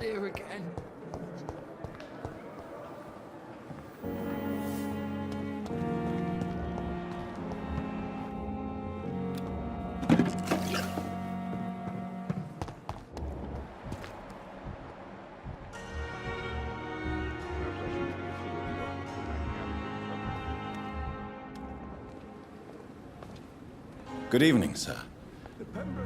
here again. Good evening, sir.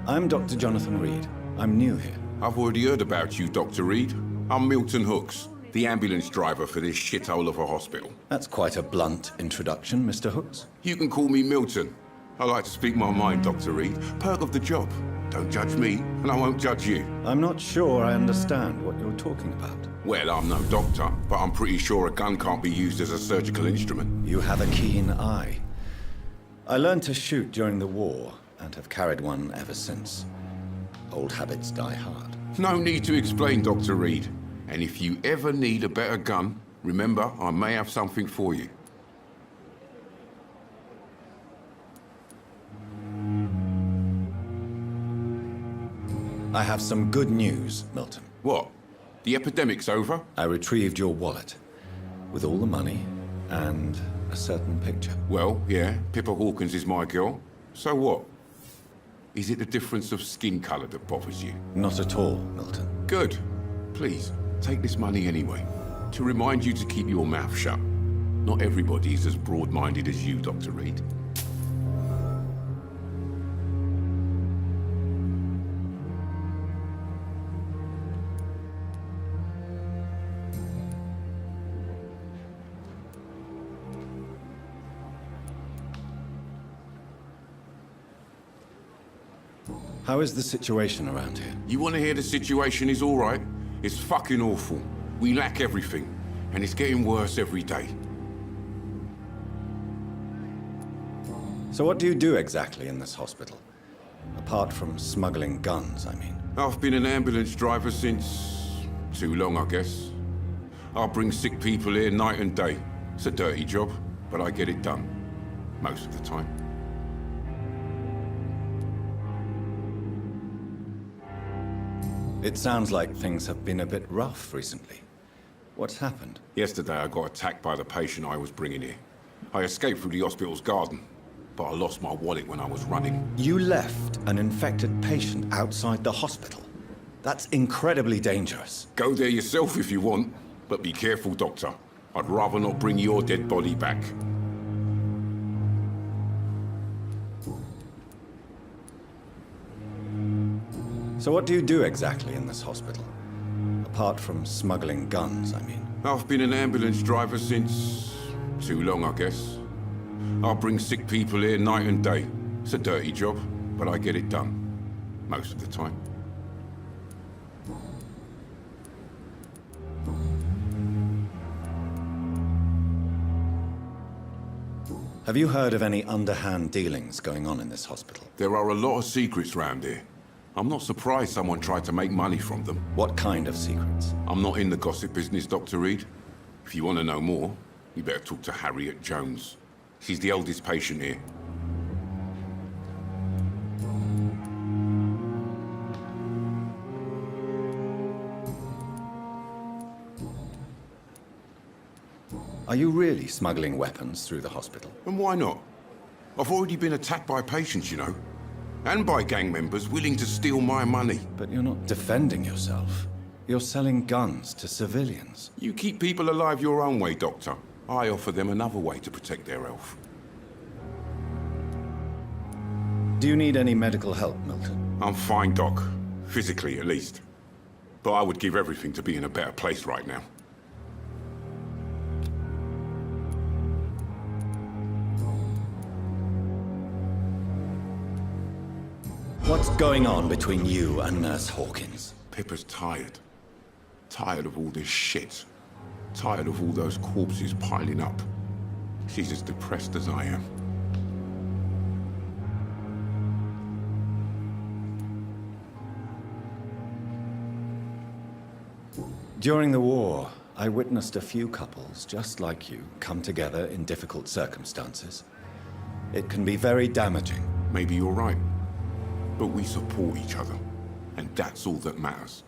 I'm Dr. Jonathan Reed. I'm new here. I've already heard about you, Dr. Reed. I'm Milton Hooks, the ambulance driver for this shithole of a hospital. That's quite a blunt introduction, Mr. Hooks. You can call me Milton. I like to speak my mind, Dr. Reed. Perk of the job. Don't judge me, and I won't judge you. I'm not sure I understand what you're talking about. Well, I'm no doctor, but I'm pretty sure a gun can't be used as a surgical instrument. You have a keen eye. I learned to shoot during the war, and have carried one ever since. Old habits die hard. No need to explain, Dr. Reed. And if you ever need a better gun, remember, I may have something for you. I have some good news, Milton. What? The epidemic's over? I retrieved your wallet, with all the money, and a certain picture. Well, yeah, Pippa Hawkins is my girl. So what? Is it the difference of skin color that bothers you? Not at all, Milton. Good. Please, take this money anyway. To remind you to keep your mouth shut. Not everybody is as broad-minded as you, Dr. Reed. How is the situation around here? You want to hear the situation is all right? It's fucking awful. We lack everything, and it's getting worse every day. So what do you do exactly in this hospital? Apart from smuggling guns, I mean. I've been an ambulance driver since... too long, I guess. I bring sick people here night and day. It's a dirty job, but I get it done. Most of the time. It sounds like things have been a bit rough recently. What's happened? Yesterday I got attacked by the patient I was bringing here. I escaped through the hospital's garden, but I lost my wallet when I was running. You left an infected patient outside the hospital? That's incredibly dangerous. Go there yourself if you want, but be careful, Doctor. I'd rather not bring your dead body back. So what do you do exactly in this hospital? Apart from smuggling guns, I mean. I've been an ambulance driver since... too long, I guess. I bring sick people here night and day. It's a dirty job, but I get it done. Most of the time. Have you heard of any underhand dealings going on in this hospital? There are a lot of secrets round here. I'm not surprised someone tried to make money from them. What kind of secrets? I'm not in the gossip business, Dr. Reed. If you want to know more, you better talk to Harriet Jones. She's the oldest patient here. Are you really smuggling weapons through the hospital? And why not? I've already been attacked by patients, you know. And by gang members willing to steal my money. But you're not defending yourself. You're selling guns to civilians. You keep people alive your own way, Doctor. I offer them another way to protect their health. Do you need any medical help, Milton? I'm fine, Doc. Physically, at least. But I would give everything to be in a better place right now. What's going on between you and Nurse Hawkins? Pippa's tired. Tired of all this shit. Tired of all those corpses piling up. She's as depressed as I am. During the war, I witnessed a few couples just like you come together in difficult circumstances. It can be very damaging. Maybe you're right. But we support each other. And that's all that matters.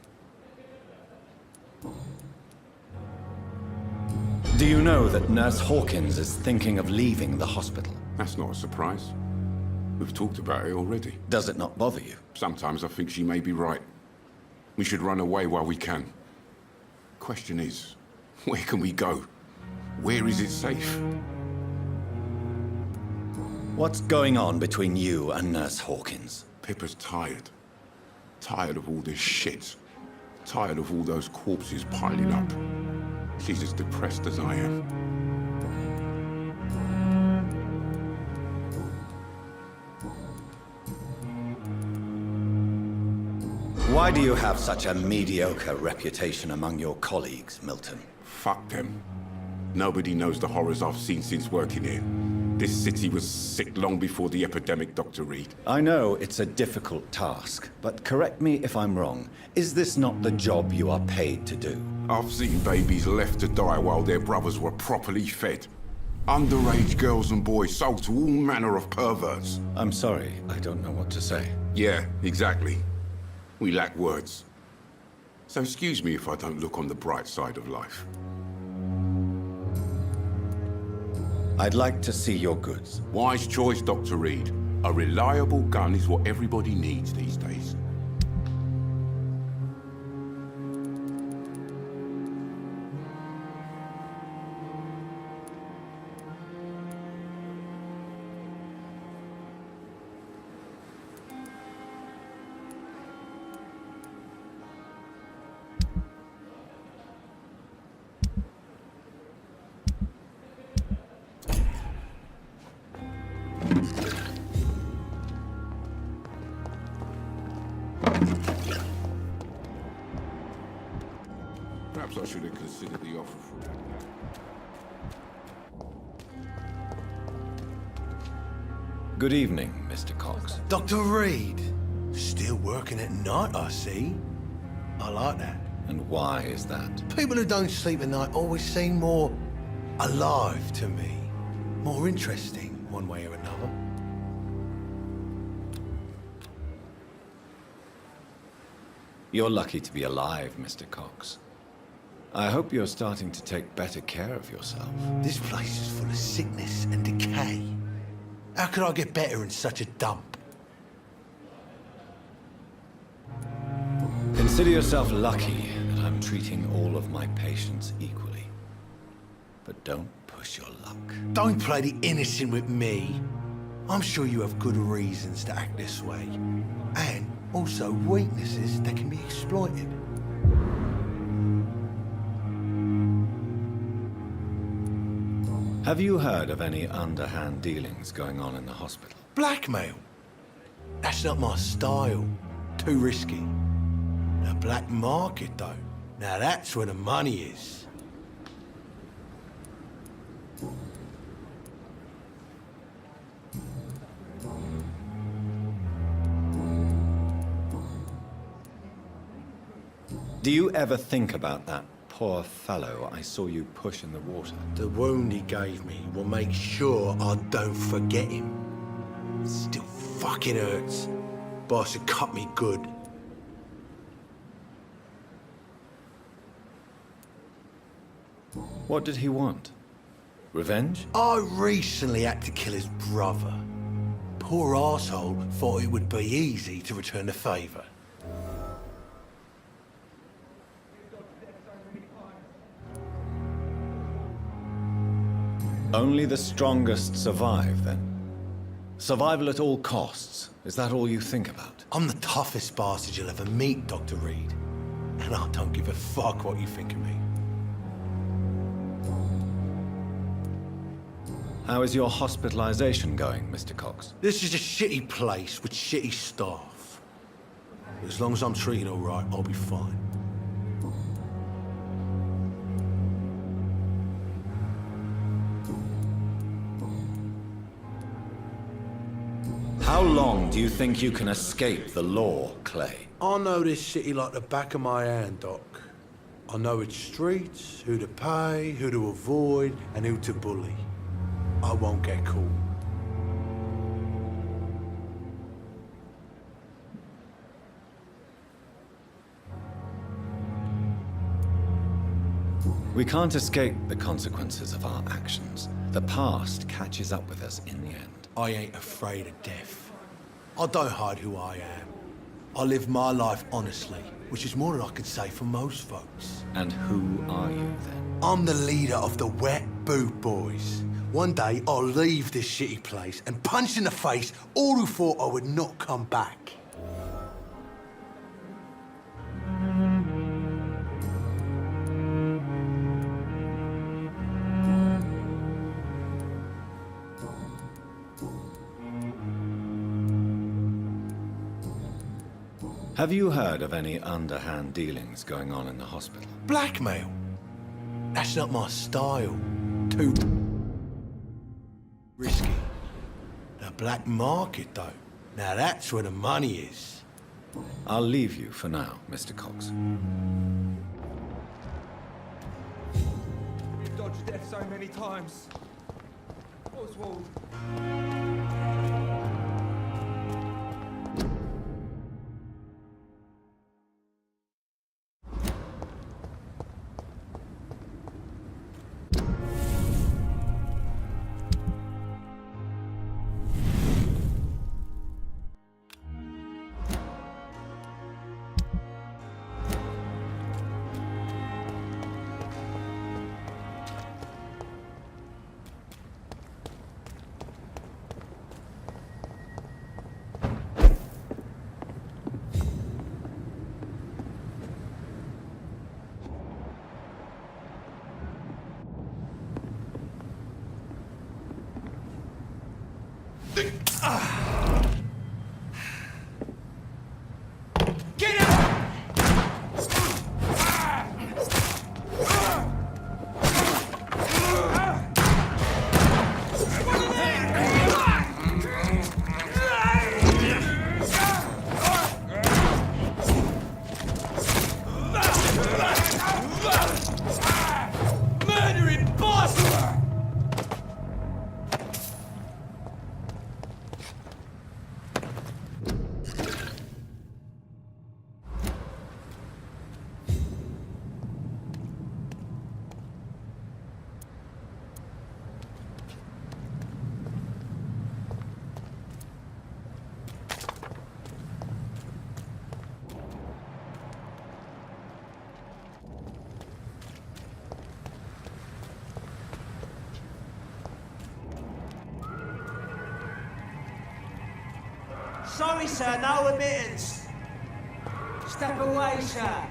Do you know that Nurse Hawkins is thinking of leaving the hospital? That's not a surprise. We've talked about it already. Does it not bother you? Sometimes I think she may be right. We should run away while we can. Question is, where can we go? Where is it safe? What's going on between you and Nurse Hawkins? Pippa's tired. Tired of all this shit. Tired of all those corpses piling up. She's as depressed as I am. Why do you have such a mediocre reputation among your colleagues, Milton? Fuck them. Nobody knows the horrors I've seen since working here. This city was sick long before the epidemic, Dr. Reed. I know it's a difficult task, but correct me if I'm wrong. Is this not the job you are paid to do? I've seen babies left to die while their brothers were properly fed. Underage girls and boys sold to all manner of perverts. I'm sorry, I don't know what to say. Yeah, exactly. We lack words. So excuse me if I don't look on the bright side of life. I'd like to see your goods. Wise choice, Dr. Reed. A reliable gun is what everybody needs these days. Perhaps I should have considered the offer for that. Good evening, Mr. Cox. Dr. Reed. Still working at night, I see. I like that. And why is that? People who don't sleep at night always seem more alive to me. More interesting, one way or another. You're lucky to be alive, Mr. Cox. I hope you're starting to take better care of yourself. This place is full of sickness and decay. How could I get better in such a dump? Consider yourself lucky that I'm treating all of my patients equally. But don't push your luck. Don't play the innocent with me. I'm sure you have good reasons to act this way. And also weaknesses that can be exploited. Have you heard of any underhand dealings going on in the hospital? Blackmail? That's not my style. Too risky. The black market, though. Now that's where the money is. Do you ever think about that poor fellow I saw you push in the water? The wound he gave me will make sure I don't forget him. It still fucking hurts. Boss had cut me good. What did he want? Revenge? I recently had to kill his brother. Poor arsehole thought it would be easy to return the favor. Only the strongest survive, then? Survival at all costs. Is that all you think about? I'm the toughest bastard you'll ever meet, Dr. Reed. And I don't give a fuck what you think of me. How is your hospitalization going, Mr. Cox? This is a shitty place with shitty staff. As long as I'm treated all right, I'll be fine. How long do you think you can escape the law, Clay? I know this city like the back of my hand, Doc. I know its streets, who to pay, who to avoid, and who to bully. I won't get caught. We can't escape the consequences of our actions. The past catches up with us in the end. I ain't afraid of death. I don't hide who I am. I live my life honestly, which is more than I could say for most folks. And who are you, then? I'm the leader of the Wet Boot Boys. One day, I'll leave this shitty place and punch in the face all who thought I would not come back. Have you heard of any underhand dealings going on in the hospital? Blackmail? That's not my style. Too risky. The black market, though. Now that's where the money is. I'll leave you for now, Mr. Cox. We've dodged death so many times. Oswald. Get out! Murdering bastard! Sorry, sir, no admittance. Step away, sir.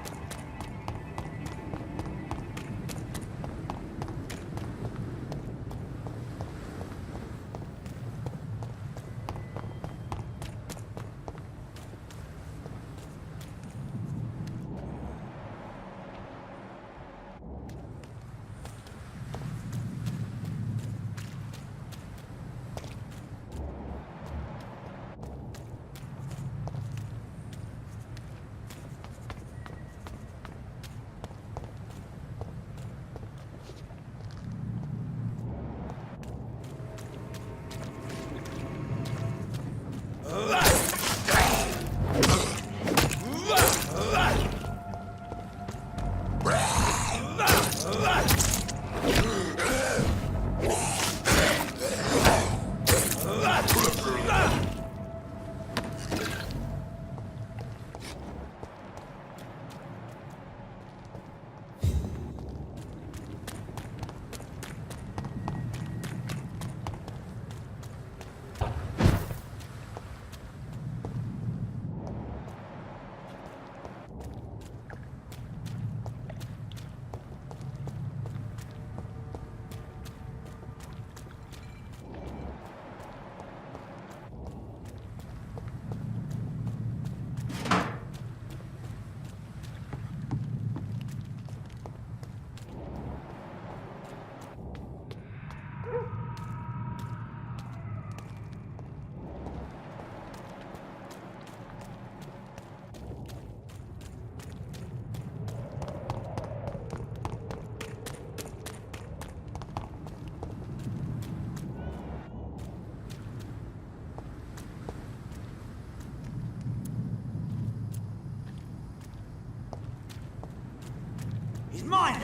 He's mine!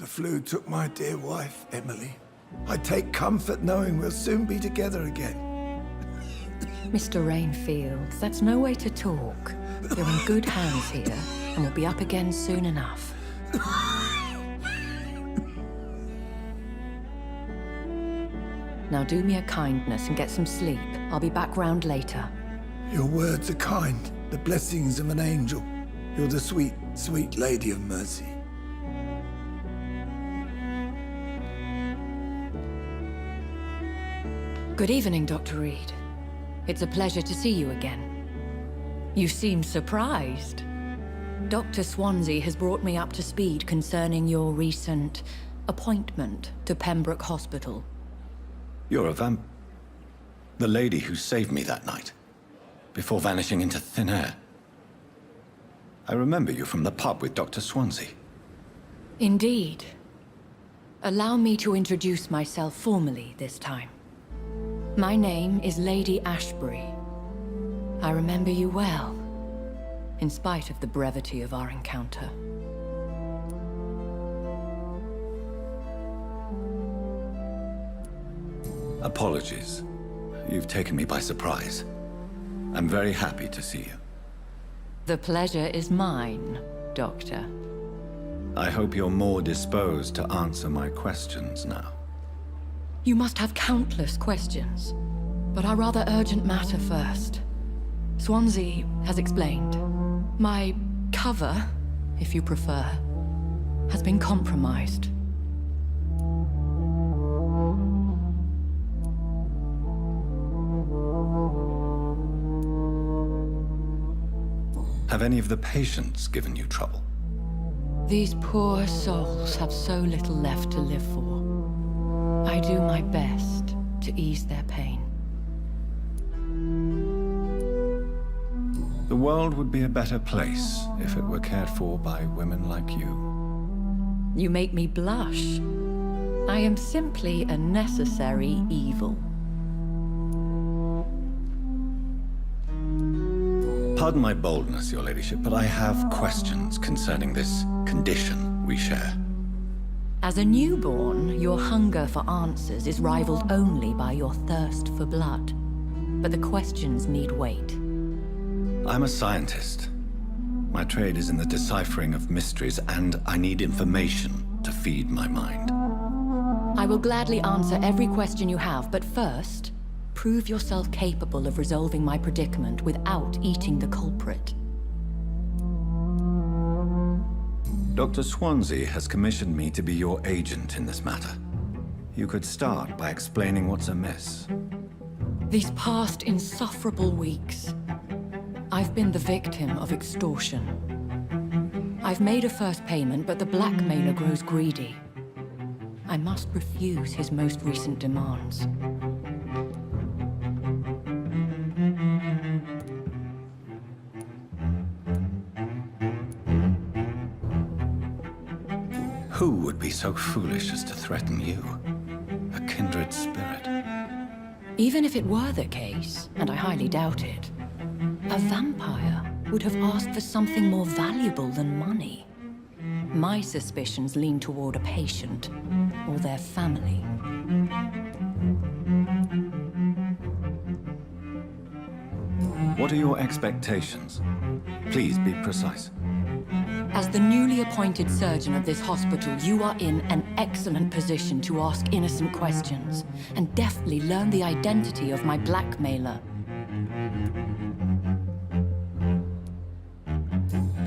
The flu took my dear wife, Emily. I take comfort knowing we'll soon be together again. Mr. Rainfield, that's no way to talk. You're in good hands here, and we'll be up again soon enough. Now do me a kindness and get some sleep. I'll be back round later. Your words are kind, the blessings of an angel. You're the sweet, sweet Lady of Mercy. Good evening, Dr. Reed. It's a pleasure to see you again. You seem surprised. Dr. Swansea has brought me up to speed concerning your recent appointment to Pembroke Hospital. You're a the lady who saved me that night, before vanishing into thin air. I remember you from the pub with Dr. Swansea. Indeed. Allow me to introduce myself formally this time. My name is Lady Ashbury. I remember you well, in spite of the brevity of our encounter. Apologies. You've taken me by surprise. I'm very happy to see you. The pleasure is mine, Doctor. I hope you're more disposed to answer my questions now. You must have countless questions, but our rather urgent matter first. Swansea has explained. My cover, if you prefer, has been compromised. Have any of the patients given you trouble? These poor souls have so little left to live for. I do my best to ease their pain. The world would be a better place if it were cared for by women like you. You make me blush. I am simply a necessary evil. Pardon my boldness, Your Ladyship, but I have questions concerning this condition we share. As a newborn, your hunger for answers is rivaled only by your thirst for blood. But the questions need wait. I'm a scientist. My trade is in the deciphering of mysteries, and I need information to feed my mind. I will gladly answer every question you have, but first, prove yourself capable of resolving my predicament without eating the culprit. Dr. Swansea has commissioned me to be your agent in this matter. You could start by explaining what's amiss. These past insufferable weeks, I've been the victim of extortion. I've made a first payment, but the blackmailer grows greedy. I must refuse his most recent demands. Who would be so foolish as to threaten you? A kindred spirit. Even if it were the case, and I highly doubt it, a vampire would have asked for something more valuable than money. My suspicions lean toward a patient or their family. What are your expectations? Please be precise. As the newly appointed surgeon of this hospital, you are in an excellent position to ask innocent questions and deftly learn the identity of my blackmailer.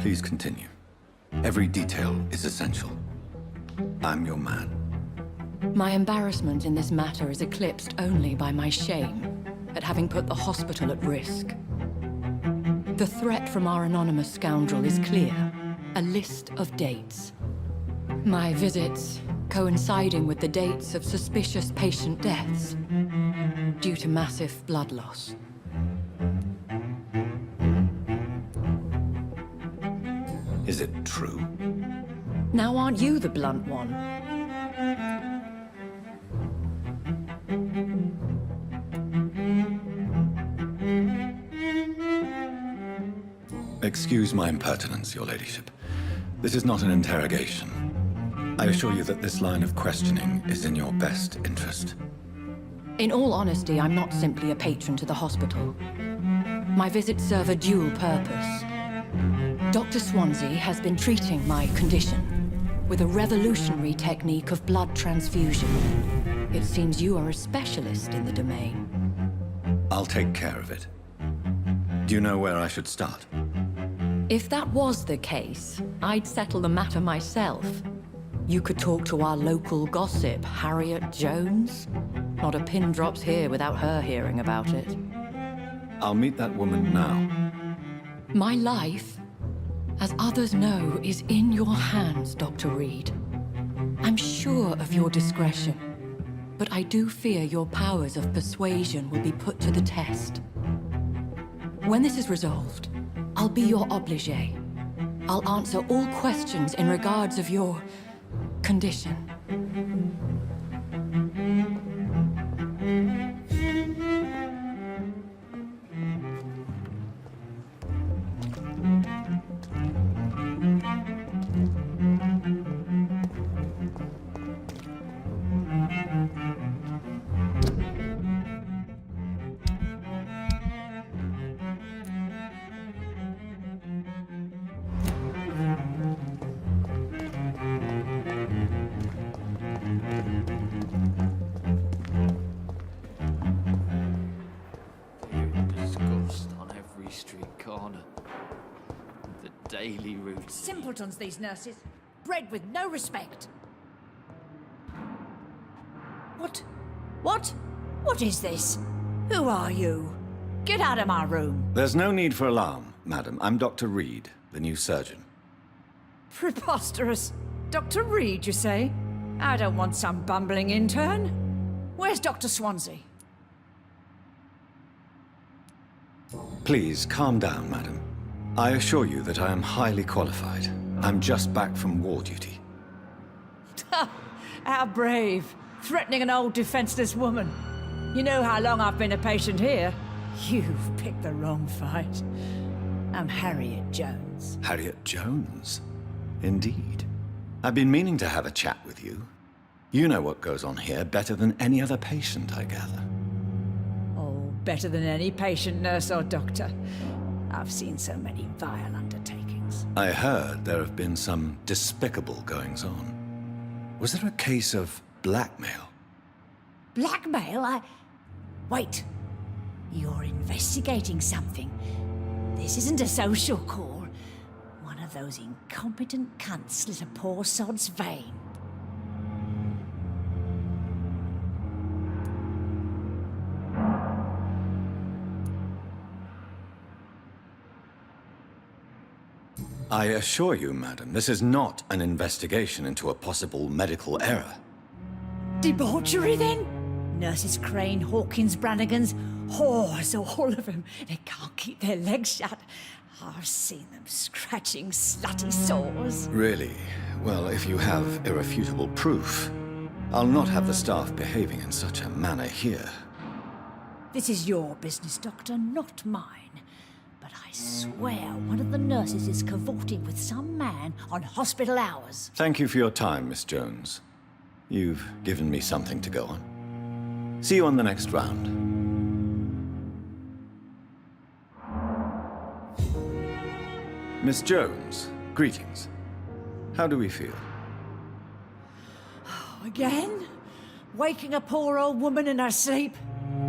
Please continue. Every detail is essential. I'm your man. My embarrassment in this matter is eclipsed only by my shame at having put the hospital at risk. The threat from our anonymous scoundrel is clear. A list of dates. My visits coinciding with the dates of suspicious patient deaths due to massive blood loss. Is it true? Now aren't you the blunt one? Excuse my impertinence, Your Ladyship. This is not an interrogation. I assure you that this line of questioning is in your best interest. In all honesty, I'm not simply a patron to the hospital. My visits serve a dual purpose. Dr. Swansea has been treating my condition with a revolutionary technique of blood transfusion. It seems you are a specialist in the domain. I'll take care of it. Do you know where I should start? If that was the case, I'd settle the matter myself. You could talk to our local gossip, Harriet Jones. Not a pin drops here without her hearing about it. I'll meet that woman now. My life, as others know, is in your hands, Dr. Reed. I'm sure of your discretion, but I do fear your powers of persuasion will be put to the test. When this is resolved, I'll be your obligé. I'll answer all questions in regards of your condition. Daily route. Simpletons, these nurses. Bred with no respect. What? What is this? Who are you? Get out of my room. There's no need for alarm, madam. I'm Dr. Reed, the new surgeon. Preposterous. Dr. Reed, you say? I don't want some bumbling intern. Where's Dr. Swansea? Please, calm down, madam. I assure you that I am highly qualified. I'm just back from war duty. How brave. Threatening an old defenseless woman. You know how long I've been a patient here? You've picked the wrong fight. I'm Harriet Jones. Harriet Jones? Indeed. I've been meaning to have a chat with you. You know what goes on here better than any other patient, I gather. Oh, better than any patient, nurse or doctor. I've seen so many vile undertakings. I heard there have been some despicable goings-on. Was there a case of blackmail? Blackmail? Wait. You're investigating something. This isn't a social call. One of those incompetent cunts slit a poor sod's vein. I assure you, madam, this is not an investigation into a possible medical error. Debauchery, then? Nurses Crane, Hawkins, Brannigans, whores, all of them. They can't keep their legs shut. I've seen them scratching slutty sores. Really? Well, if you have irrefutable proof, I'll not have the staff behaving in such a manner here. This is your business, Doctor, not mine. But I swear one of the nurses is cavorting with some man on hospital hours. Thank you for your time, Miss Jones. You've given me something to go on. See you on the next round. Miss Jones, greetings. How do we feel? Again? Waking a poor old woman in her sleep?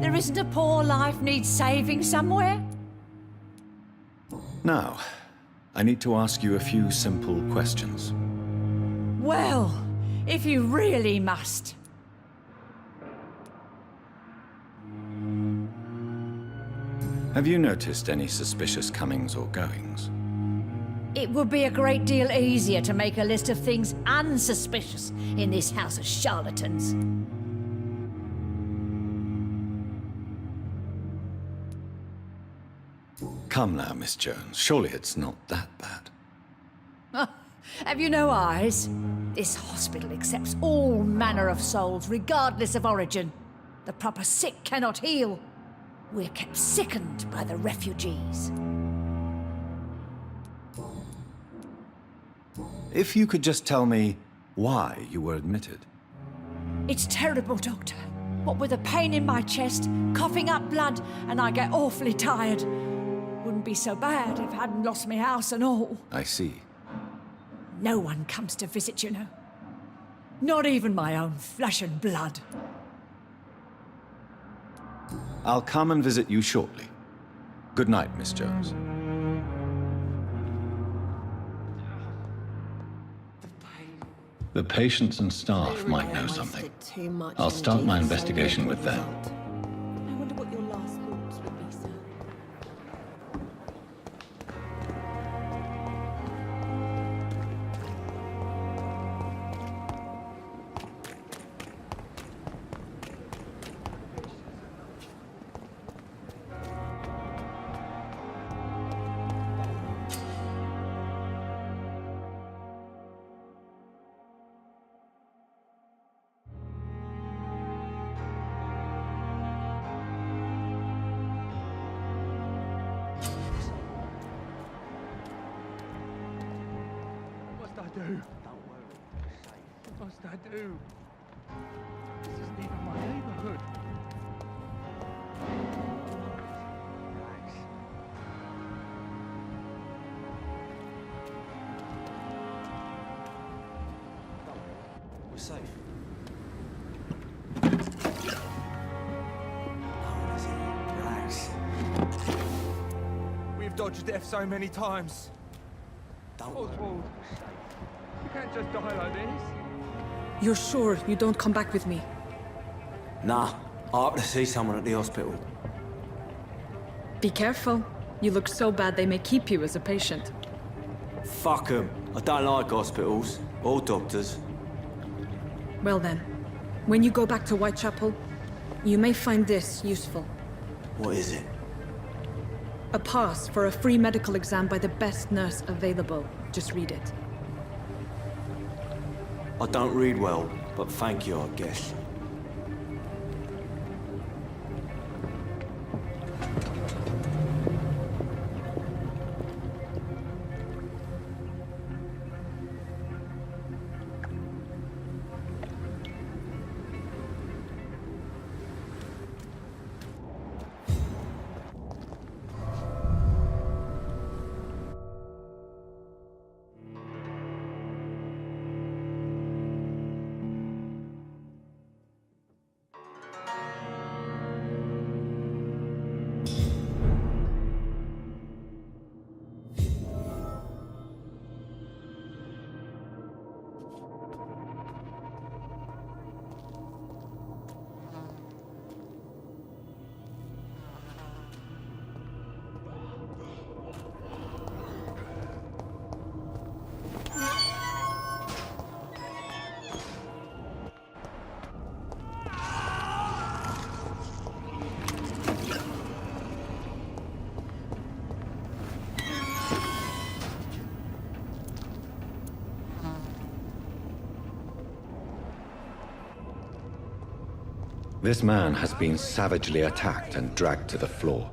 There isn't a poor life needs saving somewhere? Now, I need to ask you a few simple questions. Well, if you really must. Have you noticed any suspicious comings or goings? It would be a great deal easier to make a list of things unsuspicious in this house of charlatans. Come now, Miss Jones. Surely it's not that bad. Have you no eyes? This hospital accepts all manner of souls, regardless of origin. The proper sick cannot heal. We're kept sickened by the refugees. If you could just tell me why you were admitted. It's terrible, Doctor. What with a pain in my chest, coughing up blood, and I get awfully tired. Wouldn't be so bad if I hadn't lost my house and all. I see. No one comes to visit, you know. Not even my own flesh and blood. I'll come and visit you shortly. Good night, Miss Jones. The patients and staff might know something. I'll start my investigation with them. I wonder what your last thoughts would be, sir. What must I do? This isn't even my neighborhood. We're safe. Relax. We've dodged death so many times. Don't worry. Oswald, you can't just die like this. You're sure you don't come back with me? Nah, I have to see someone at the hospital. Be careful. You look so bad they may keep you as a patient. Fuck 'em. I don't like hospitals or doctors. Well then, when you go back to Whitechapel, you may find this useful. What is it? A pass for a free medical exam by the best nurse available. Just read it. I don't read well, but thank you, I guess. This man has been savagely attacked and dragged to the floor.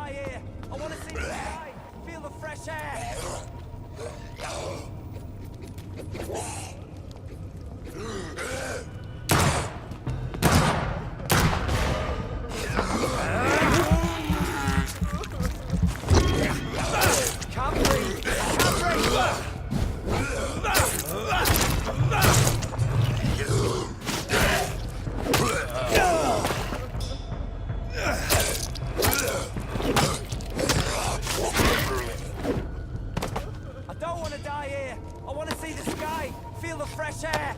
die here. I want to see the sky, feel the fresh air. Can't breathe. Can't breathe. I don't want to die here. I want to see the sky, feel the fresh air.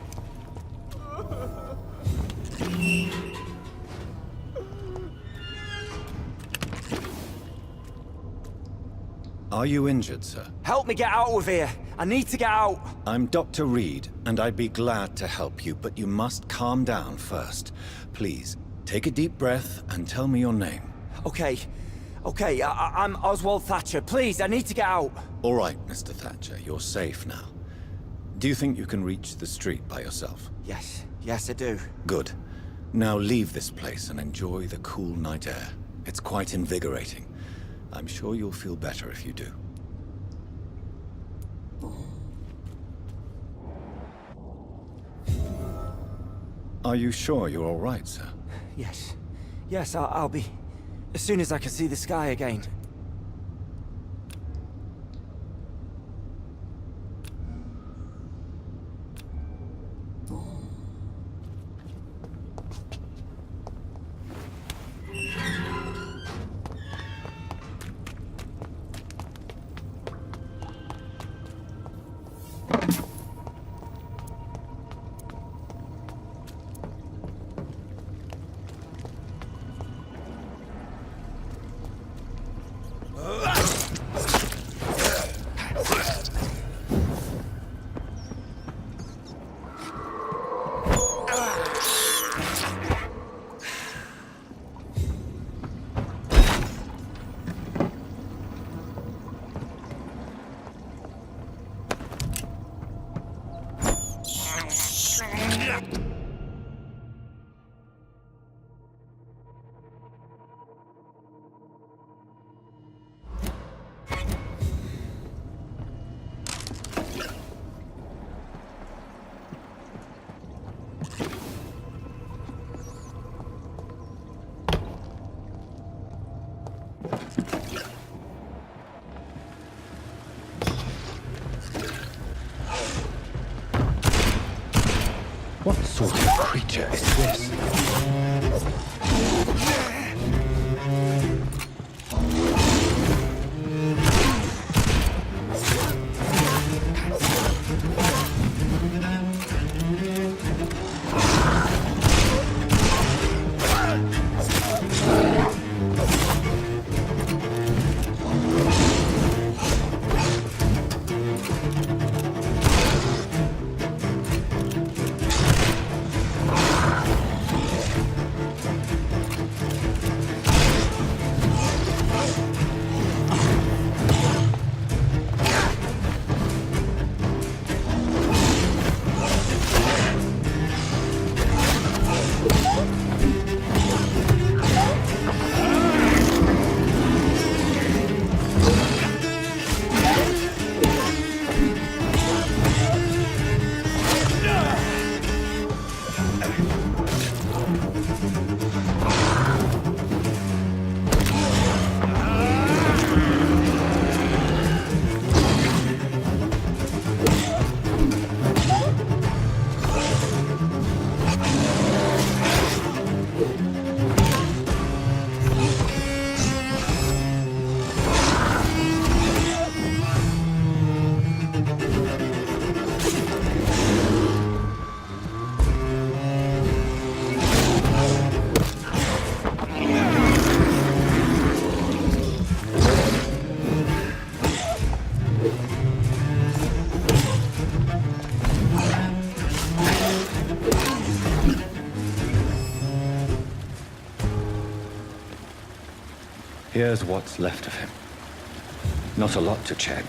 Are you injured, sir? Help me get out of here. I need to get out. I'm Dr. Reed, and I'd be glad to help you, but you must calm down first. Please, take a deep breath and tell me your name. Okay. I'm Oswald Thatcher. Please, I need to get out. All right, Mr. Thatcher, you're safe now. Do you think you can reach the street by yourself? Yes, I do. Good. Now leave this place and enjoy the cool night air. It's quite invigorating. I'm sure you'll feel better if you do. Are you sure you're all right, sir? Yes, I'll be... as soon as I can see the sky again. What sort of creature is this? Here's what's left of him. Not a lot to check,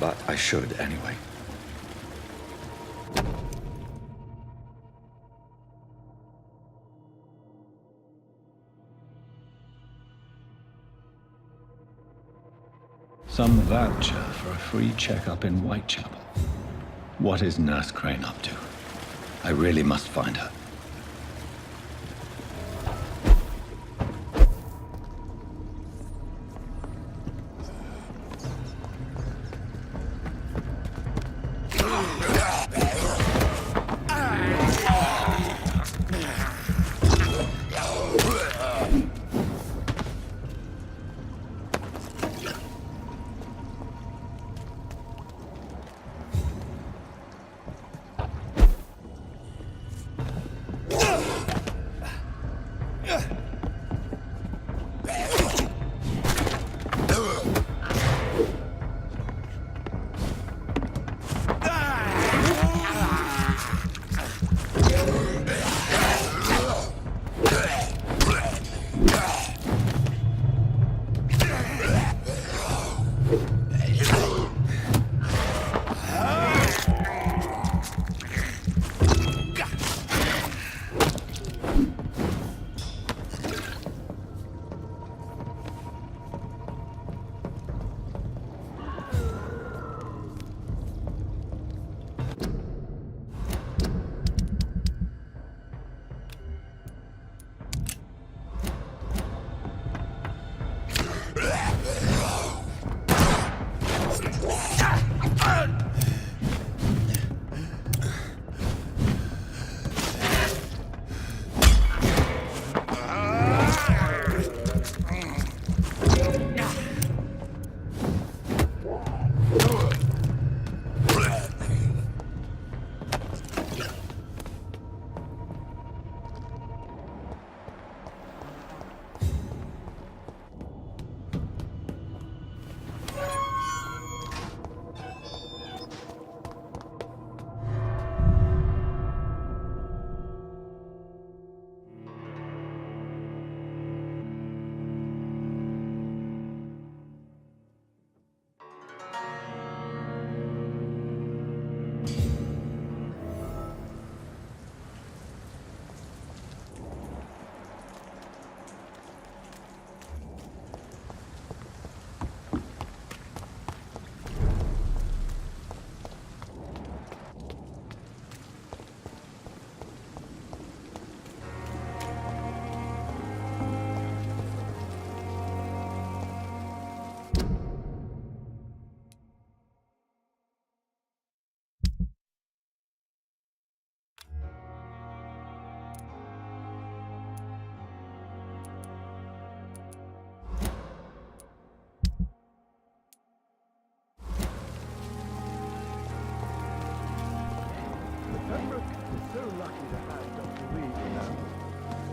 but I should anyway. Some voucher for a free checkup in Whitechapel. What is Nurse Crane up to? I really must find her.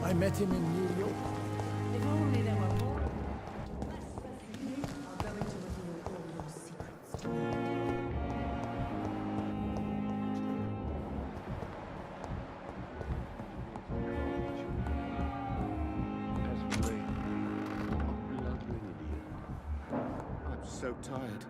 I met him in New York. If only there were more. I'm so tired.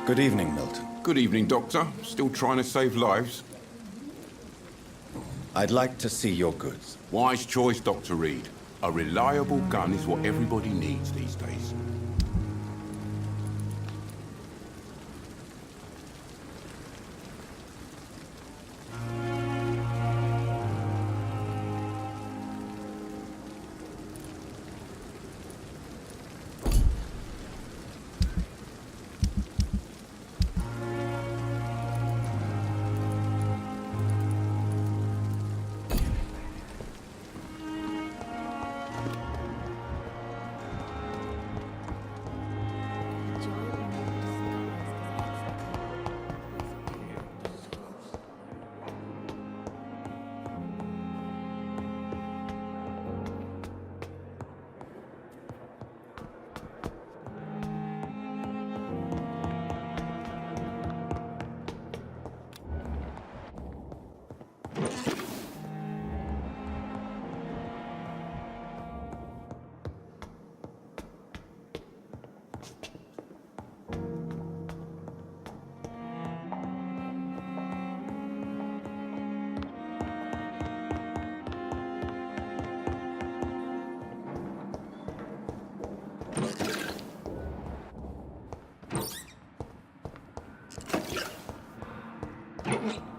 Good evening, Milton. Good evening, Doctor. Still trying to save lives? I'd like to see your goods. Wise choice, Dr. Reed. A reliable gun is what everybody needs these days. me.